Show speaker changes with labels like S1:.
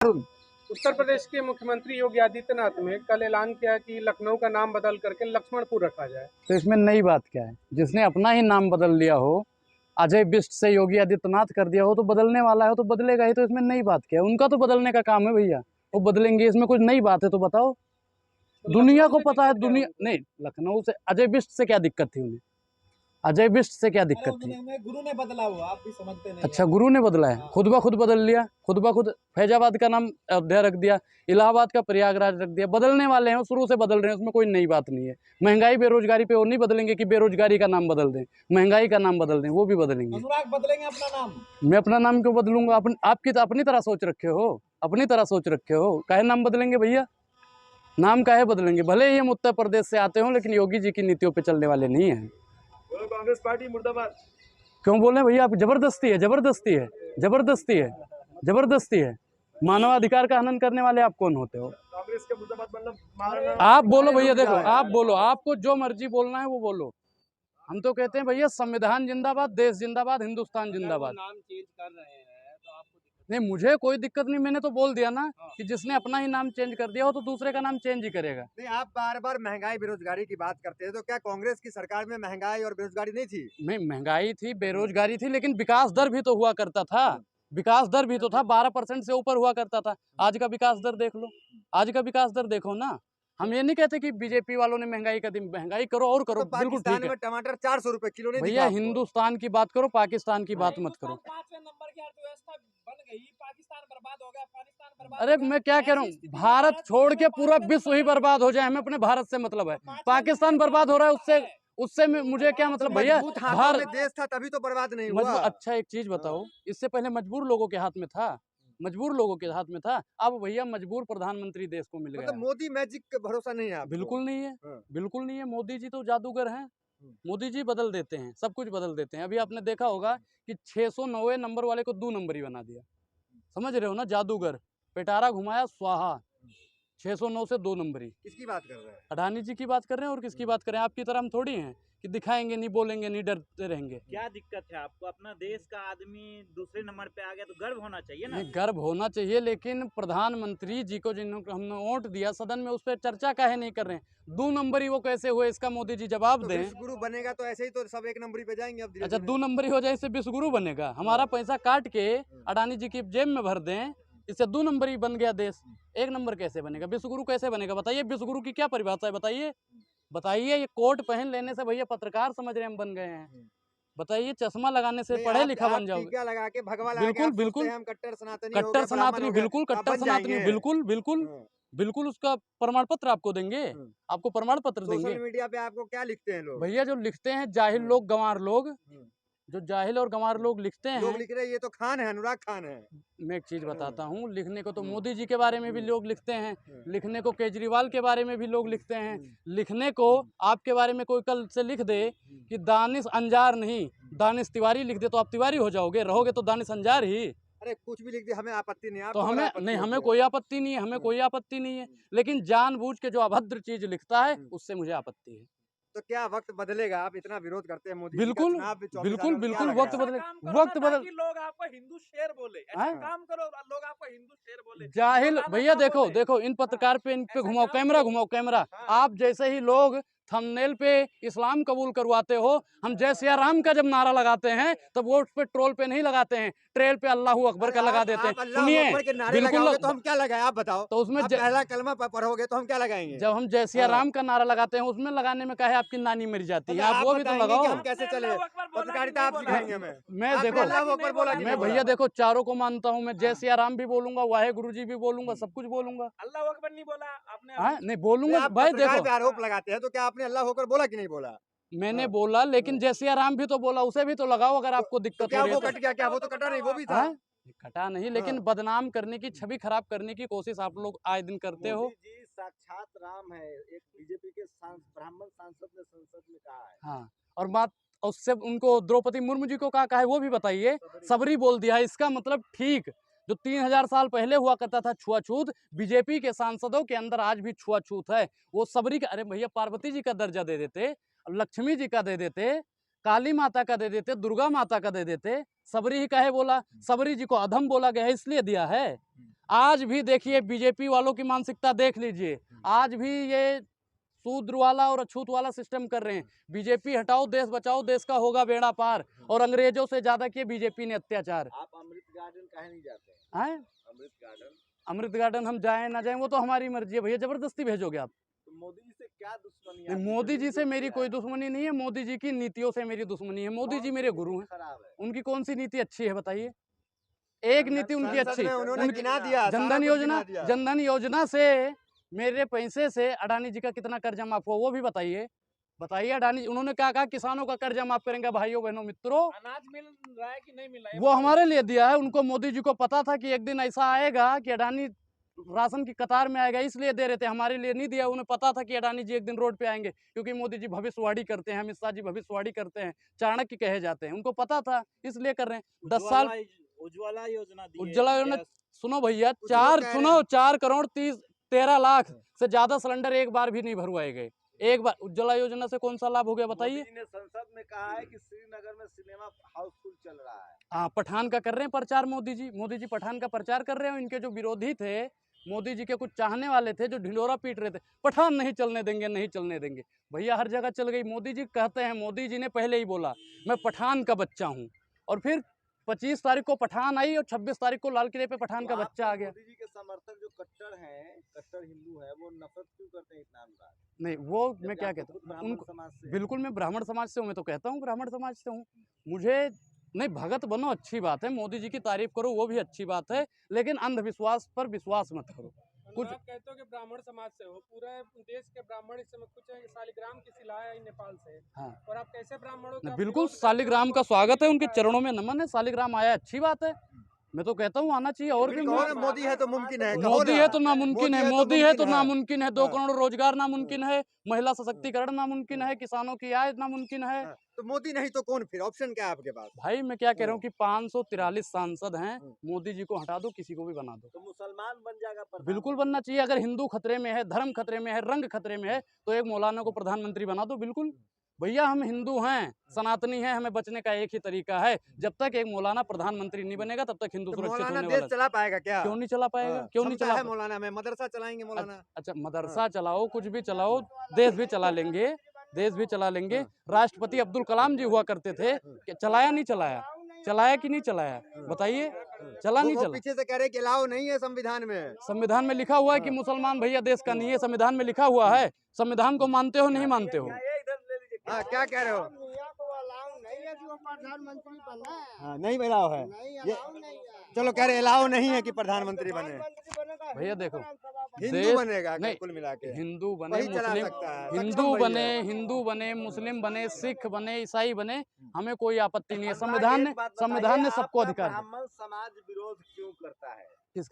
S1: उत्तर प्रदेश के मुख्यमंत्री योगी आदित्यनाथ ने कल ऐलान किया कि लखनऊ का नाम बदल करके लक्ष्मणपुर रखा जाए।
S2: तो इसमें नई बात क्या है? जिसने अपना ही नाम बदल लिया हो, अजय बिष्ट से योगी आदित्यनाथ कर दिया हो, तो बदलने वाला है तो बदलेगा ही। तो इसमें नई बात क्या है? उनका तो बदलने का काम है भैया, वो बदलेंगे। इसमें कुछ नई बात है तो बताओ। दुनिया को पता है। दुनिया नहीं, लखनऊ से अजय बिष्ट से क्या दिक्कत थी उन्हें? अजय बिष्ट से क्या दिक्कत थी?
S3: गुरु ने बदला हुआ, आप भी समझते नहीं।
S2: अच्छा, गुरु ने बदला है? खुद ब खुद बदल लिया, खुद ब खुद। फैजाबाद का नाम अयोध्या रख दिया, इलाहाबाद का प्रयागराज रख दिया। बदलने वाले हैं, शुरू से बदल रहे हैं, उसमें कोई नई बात नहीं है। महंगाई बेरोजगारी पे वो नहीं बदलेंगे कि बेरोजगारी का नाम बदल दें, महंगाई का नाम बदल दें, वो भी बदलेंगे।
S3: अनुराग बदलेंगे अपना नाम।
S2: मैं अपना नाम क्यों बदलूंगा? आपकी तो अपनी तरह सोच रखे हो, अपनी तरह सोच रखे हो। काहे नाम बदलेंगे भैया? नाम काहे बदलेंगे? भले ही हम उत्तर प्रदेश से आते हो, लेकिन योगी जी की नीतियों पे चलने वाले नहीं हैं।
S3: कांग्रेस पार्टी मुर्दाबाद
S2: क्यों बोले भैया? आप जबरदस्ती है, जबरदस्ती है, जबरदस्ती है, जबरदस्ती है। मानवाधिकार का हनन करने वाले आप कौन होते हो?
S3: कांग्रेस के मुर्दाबाद मतलब
S2: आप बोलो भैया, देखो आप बोलो, आपको जो मर्जी बोलना है वो बोलो। हम तो कहते हैं भैया, संविधान जिंदाबाद, देश जिंदाबाद, हिंदुस्तान जिंदाबाद।
S3: नाम चेंज कर रहे हैं तो आपको
S2: नहीं, मुझे कोई दिक्कत नहीं। मैंने तो बोल दिया ना कि जिसने अपना ही नाम चेंज कर दिया हो तो दूसरे का नाम चेंज ही करेगा।
S4: नहीं, आप बार बार महंगाई बेरोजगारी की बात करते हैं, तो क्या कांग्रेस की सरकार में महंगाई और बेरोजगारी नहीं थी?
S2: नहीं, महंगाई थी, बेरोजगारी थी, लेकिन विकास दर भी तो हुआ करता था। विकास दर भी तो था, 12% से ऊपर हुआ करता था। आज का विकास दर देख लो, आज का विकास दर देखो ना। हम ये नहीं कहते कि बीजेपी वालों ने महंगाई कर दी। महंगाई करो और करो,
S4: तो
S2: बिल्कुल ठीक है
S4: में टमाटर 400 रुपए किलो नहीं
S2: भैया।
S4: दिखा आपको?
S2: हिंदुस्तान की बात करो, पाकिस्तान की बात मत करो।
S3: 5वें नंबर की अर्थव्यवस्था बन गई, पाकिस्तान बर्बाद हो गया, अफगानिस्तान बर्बाद
S2: अरे
S3: हो गया।
S2: मैं क्या कह रहा हूँ, भारत छोड़ के पूरा विश्व ही बर्बाद हो जाए, हमें अपने भारत से मतलब है। पाकिस्तान बर्बाद हो रहा है, उससे उससे मुझे क्या मतलब भैया?
S4: मजबूत हाथों में देश था तभी तो बर्बाद नहीं हुआ।
S2: अच्छा, एक चीज बताओ, इससे पहले मजबूर लोगों के हाथ में था, मजबूर लोगों के हाथ में था। अब भैया मजबूर प्रधानमंत्री देश को मिल
S4: मतलब
S2: गया।
S4: मोदी मैजिक का भरोसा नहीं है आपको?
S2: बिल्कुल नहीं है,
S4: हाँ।
S2: बिल्कुल नहीं है। मोदी जी तो जादूगर हैं। मोदी जी बदल देते हैं, सब कुछ बदल देते हैं। अभी आपने देखा होगा कि 690 नंबर वाले को 2 नंबर ही बना दिया। समझ रहे हो ना? जादूगर, पिटारा घुमाया, स्वाहा। 609 से 2 नंबर ही।
S4: किसकी बात कर रहे हैं?
S2: अडानी जी की बात कर रहे हैं, और किसकी बात कर रहे हैं? आपकी तरह हम थोड़ी हैं कि दिखाएंगे नहीं, बोलेंगे नहीं, डरते रहेंगे।
S5: क्या दिक्कत है आपको? अपना देश का आदमी दूसरे नंबर पे आ गया तो गर्व होना चाहिए ना।
S2: नहीं, गर्व होना चाहिए, लेकिन प्रधानमंत्री जी को जिन्होंने हमने वोट दिया, सदन में उस पर चर्चा काहे नहीं कर रहे हैं? 2 नंबर ही वो कैसे हुए, इसका मोदी जी जवाब
S4: तो
S2: दें।
S4: विश्व गुरु बनेगा तो ऐसे ही तो सब 1 नंबरी पे जाएंगे अब धीरे
S2: अच्छा,
S4: धीरे।
S2: 2 नंबर ही हो जाए, इससे विश्वगुरु बनेगा? हमारा पैसा काट के अडानी जी की जेब में भर दें, इससे 2 नंबर ही बन गया देश। 1 नंबर कैसे बनेगा? विश्वगुरु कैसे बनेगा? बताइए, विश्वगुरु की क्या परिभाषा है? बताइए, बताइए। ये कोट पहन लेने से भैया पत्रकार समझ रहे हम बन गए हैं? बताइए, चश्मा लगाने से पढ़े लिखा बन जाओगे?
S4: टीका लगा के भगवा लगा के
S2: बिल्कुल
S4: आप सोचते
S2: बिल्कुल,
S4: हैं हम कट्टर सनातनी हो
S2: कट्टर
S4: गए, ब्राह्मण
S2: सनातनी,
S4: हो गए,
S2: बिल्कुल
S4: आप
S2: कट्टर
S4: बन
S2: सनातनी,
S4: जाएंगे।
S2: बिल्कुल बिल्कुल
S4: हाँ।
S2: बिल्कुल। उसका प्रमाण पत्र आपको देंगे, आपको प्रमाण पत्र देंगे।
S4: सोशल मीडिया पे आपको क्या लिखते हैं लोग?
S2: भैया जो लिखते हैं जाहिल लोग, गंवार लोग, जो जाहिल और गंवार लोग लिखते
S4: लोग
S2: हैं।
S4: लिख रहे हैं ये तो खान है, अनुराग खान है।
S2: मैं एक चीज बताता हूँ, लिखने को तो मोदी जी के बारे में भी लोग लिखते हैं, लिखने को केजरीवाल के बारे में भी लोग लिखते हैं, लिखने को आपके बारे में कोई कल से लिख दे कि दानिश अंजार नहीं, दानिश तिवारी लिख दे, तो आप तिवारी हो जाओगे, रहोगे तो दानिश अंजार ही।
S4: अरे कुछ भी लिख दे, हमें आपत्ति नहीं है।
S2: तो
S4: आपको बड़ा
S2: हमें
S4: आपत्ति
S2: नहीं,
S4: होती
S2: हमें
S4: है।
S2: कोई आपत्ति नहीं है, हमें कोई आपत्ति नहीं है, लेकिन जानबूझ के जो अभद्र चीज लिखता है उससे मुझे आपत्ति है।
S4: तो क्या वक्त बदलेगा? आप इतना विरोध करते हैं मोदी जी का,
S2: बिल्कुल
S4: चुनाव भी 24 आ रहा
S2: बिल्कुल
S4: है, क्या
S2: बिल्कुल,
S4: लग रहा
S2: वक्त
S4: है?
S2: बदले,
S3: करो
S2: वक्त
S3: ना
S2: बदल।
S3: ताकि लोग आपको हिंदू शेर बोले। ऐसा
S2: हाँ?
S3: काम करो लोग आपको हिंदू शेर बोले।
S2: जाहिल
S3: मौलाना
S2: भैया,
S3: ना
S2: देखो
S3: बोले।
S2: देखो, इन पत्रकार पे, इन पे
S3: ऐसा
S2: घुमाओ
S3: काम
S2: कैमरा,
S3: करो।
S2: घुमाओ कैमरा।
S3: हाँ।
S2: आप जैसे ही लोग थंबनेल पे इस्लाम कबूल करवाते हो, हम जय सिया राम का जब नारा लगाते हैं तब वो उस पे ट्रोल पे नहीं लगाते हैं, ट्रेल पे अल्लाह अकबर का लगा देते हैं।
S4: आप अल्लाह
S2: सुनिए,
S4: अकबर के नारे
S2: बिल्कुल।
S4: लगाओगे तो हम क्या लगाए? आप बताओ।
S2: तो उसमें
S4: आप पहला कलमा पढ़ोगे तो हम क्या लगाएंगे?
S2: जब हम जय सिया
S4: हाँ।
S2: राम का नारा लगाते हैं, उसमें लगाने में काहे आपकी नानी मर जाती है? आप वो भी तो
S4: बताएंगे
S2: लगाओ।
S4: कि हम कैसे चले? पत्रकारिता आप सिखाएंगे हमें?
S2: मैं
S4: आपने
S2: देखो,
S4: अल्लाह अकबर बोला कि
S2: मैं
S4: नहीं
S2: भैया
S4: बोला?
S2: देखो चारों को मानता हूँ। मैं जय सिया राम भी बोलूंगा, वाहे गुरु जी भी बोलूंगा, सब कुछ बोलूंगा।
S3: अल्लाह अकबर नहीं बोला आपने?
S2: हाँ, नहीं
S4: नहीं,
S2: बोलूंगा
S4: आप
S2: भाई।
S4: पत्रकार
S2: देखो,
S4: पे आरोप लगाते हैं तो क्या आपने अल्लाह होकर बोला कि नहीं बोला?
S2: मैंने
S4: हाँ।
S2: बोला, लेकिन जय सिया राम भी तो बोला, उसे भी तो लगाओ अगर आपको
S4: तो
S2: दिक्कत
S4: क्या
S2: हो रही
S4: वो
S2: है
S4: कट गया? क्या वो तो कटा नहीं, वो भी था।
S2: हाँ? कटा नहीं, लेकिन
S4: हाँ।
S2: बदनाम करने की, छवि खराब करने की कोशिश आप लोग आए दिन करते हो।
S6: मोदी जी साक्षात राम है, एक बीजेपी के ब्राह्मण सांसद ने संसद में कहा है।
S2: हाँ, और बात उससे उनको द्रौपदी मुर्मू जी को कहा है वो भी बताइए। सबरी बोल दिया है, इसका मतलब ठीक जो 3000 साल पहले हुआ करता था छुआछूत, बीजेपी के सांसदों के अंदर आज भी छुआछूत है। वो सबरी का, अरे भैया पार्वती जी का दर्जा दे देते, लक्ष्मी जी का दे देते, काली माता का दे देते, दुर्गा माता का दे देते, सबरी ही काहे बोला? सबरी जी को अधम बोला गया है इसलिए दिया है। आज भी देखिए बीजेपी वालों की मानसिकता देख लीजिए, आज भी ये शूद्र वाला और अछूत वाला सिस्टम कर रहे हैं। बीजेपी हटाओ देश बचाओ, देश का होगा बेड़ा पार, और अंग्रेजों से ज्यादा किए बीजेपी ने अत्याचार।
S6: आप अमृत गार्डन काहे नहीं जाते हैं?
S2: हैं?
S6: अमृत गार्डन
S2: अमृत गार्डन हम जाएं ना जाएं वो तो हमारी मर्जी है भैया, जबरदस्ती भेजोगे आप?
S6: तो मोदी जी से क्या दुश्मनी है
S2: नहीं,
S6: आपकी?
S2: मोदी जी से
S6: जमीन
S2: मेरी
S6: क्या
S2: कोई
S6: है?
S2: दुश्मनी नहीं है, मोदी जी की नीतियों से मेरी दुश्मनी है। मोदी
S6: कौन
S2: जी
S6: सी
S2: मेरे
S6: नीति
S2: गुरु हैं,
S6: खराब है?
S2: उनकी कौन सी नीति अच्छी है बताइए? एक नीति उनकी
S4: संसद
S2: अच्छी,
S4: में उन्होंने
S2: उनकी
S4: गिना दिया, सारा
S2: जनधन
S4: कुछ
S2: योजना,
S4: गिना दिया।
S2: जनधन योजना से मेरे पैसे से अडानी जी का कितना कर्जा माफ हुआ वो भी बताइए। बताइए अडानी, उन्होंने क्या कहा किसानों का कर्जा माफ करेंगे। भाइयों बहनों मित्रों,
S3: अनाज मिल रहा है कि नहीं मिल रहा है?
S2: वो हमारे लिए दिया है, उनको मोदी जी को पता था कि एक दिन ऐसा आएगा कि अडानी राशन की कतार में आएगा, इसलिए दे रहे थे, हमारे लिए नहीं दिया। उन्हें पता था कि अडानी जी एक दिन रोड पे आएंगे, क्योंकि मोदी जी भविष्यवाणी करते हैं, अमित शाह जी भविष्यवाणी करते हैं, चाणक्य कहे जाते हैं, उनको पता था इसलिए कर रहे हैं। 10 साल
S5: उज्ज्वला योजना दी है,
S2: उज्ज्वला योजना,
S5: गैस।
S2: सुनो भैया,
S4: कुछ लोग कह रहे हैं।
S2: 4 करोड़ 13 लाख से ज्यादा सिलेंडर एक बार भी नहीं भरवाए गए। एक बार उज्ज्वला योजना से कौन सा लाभ हो गया बताइए?
S6: मोदी जी ने संसद में कहा है कि श्रीनगर में सिनेमा हाउसफुल चल रहा है।
S2: हाँ, पठान का कर रहे हैं प्रचार मोदी जी पठान का प्रचार कर रहे हैं। इनके जो विरोधी थे, मोदी जी के कुछ चाहने वाले थे जो ढिंडोरा पीट रहे थे, पठान नहीं चलने देंगे, नहीं चलने देंगे। भैया हर जगह चल गई। मोदी जी कहते हैं, मोदी जी ने पहले ही बोला मैं पठान का बच्चा हूँ, और फिर 25 तारीख को पठान आई और 26 तारीख को लाल किले पे पठान का
S6: तो
S2: बच्चा आ गया।
S6: मोदी जी के समर्थक जो कट्टर हैं, कट्टर हिंदू हैं, वो नफरत क्यों करते हैं इतना अनुराग?
S2: नहीं, वो मैं
S6: जबकि
S2: क्या
S6: आप तो
S2: कहता
S6: खुद
S2: हूँ
S6: ब्राह्मण
S2: उनको,
S6: समाज से हैं।
S2: बिल्कुल मैं ब्राह्मण समाज से हूँ, मैं तो कहता हूँ ब्राह्मण समाज से हूँ। मुझे नहीं, भगत बनो अच्छी बात है, मोदी जी की तारीफ करो वो भी अच्छी बात है, लेकिन अंधविश्वास पर विश्वास मत करो। कुछ
S1: आप कहते हो कि ब्राह्मण समाज से हो, पूरे देश के ब्राह्मण इस समय कुछ है कि शालिग्राम की शिला है नेपाल से,
S2: हाँ।
S1: और आप कैसे ब्राह्मणों का
S2: नहीं, बिल्कुल
S1: विरोध करते हो?
S2: शालिग्राम का स्वागत है, उनके चरणों में नमन है। शालिग्राम आया अच्छी बात है, मैं तो कहता हूँ आना चाहिए। और
S4: फिर
S2: भी
S4: कहो ना, मोदी है तो मुमकिन है, कहो
S2: मोदी
S4: ना।
S2: है तो नामुमकिन है, मोदी है तो नामुमकिन है, 2
S4: हाँ।
S2: करोड़ रोजगार नामुमकिन है, महिला सशक्तिकरण नामुमकिन है, किसानों की आय नामुमकिन है।
S4: हाँ, तो मोदी नहीं तो कौन फिर? ऑप्शन क्या है आपके पास?
S2: भाई मैं क्या कह रहा हूँ कि 543 सांसद हैं, मोदी जी को हटा दो, किसी को भी बना दो।
S6: तो मुसलमान बन जाएगा प्रधानमंत्री।
S2: बिल्कुल बनना चाहिए। अगर हिंदू खतरे में है, धर्म खतरे में है, रंग खतरे में है, तो एक मौलाना को प्रधानमंत्री बना दो। बिल्कुल भैया, हम हिंदू हैं, सनातनी हैं, हमें बचने का एक ही तरीका है, जब तक एक मौलाना प्रधानमंत्री नहीं बनेगा तब तक हिंदू
S4: तो
S2: सुरक्षित
S4: मौलाना
S2: होने
S4: देश
S2: वाला
S4: चला पाएगा क्या?
S2: क्यों नहीं चला पाएगा? क्यों नहीं
S4: क्षमता
S2: चला
S4: है मौलाना में, मदरसा चलाएंगे मौलाना।
S2: अच्छा, मदरसा चलाओ, कुछ भी चलाओ, देश भी चला लेंगे, देश भी चला लेंगे। राष्ट्रपति अब्दुल कलाम जी हुआ करते थे, कि चलाया नहीं चलाया? चलाया कि नहीं चलाया बताइए? चला नहीं
S4: वो
S2: चला?
S4: पीछे से कह रहे कि अलाउ नहीं है संविधान में।
S2: संविधान में लिखा हुआ है कि मुसलमान भैया देश का नहीं है, संविधान में लिखा हुआ है। संविधान को मानते हो नहीं मानते हो?
S6: ये इधर ले लीजिए।
S4: हाँ, क्या कह रहे हो?
S7: मियां को अलाउ नहीं है कि वो प्रधानमंत्री बने।
S4: हाँ, नहीं अलाउ है
S7: नहीं
S4: ये,
S7: अलाउ नहीं है।
S4: चलो कह रहे अलाउ नहीं है कि प्रधानमंत्री बने।
S7: प्रधानमंत्री बनेगा
S2: भैया देखो,
S4: हिंदू
S2: देश-
S4: बनेगा
S2: नहीं,
S4: कुल मिला के,
S2: हिंदू बने,
S4: वही चला
S2: मुस्लिम,
S4: सकता है।
S2: हिंदू
S4: सक्षम वही
S2: बने,
S4: है।
S2: हिंदू बने, मुस्लिम बने, सिख बने, ईसाई बने, हमें कोई आपत्ति नहीं है।
S6: अनुराग,
S2: संविधान
S6: एक
S2: ने
S6: बात
S2: संविधान ने
S6: बताइए,
S2: सबको
S6: आपका
S2: अधिकार दिया।
S6: ब्राह्मण समाज विरोध क्यों करता है?
S2: किसका?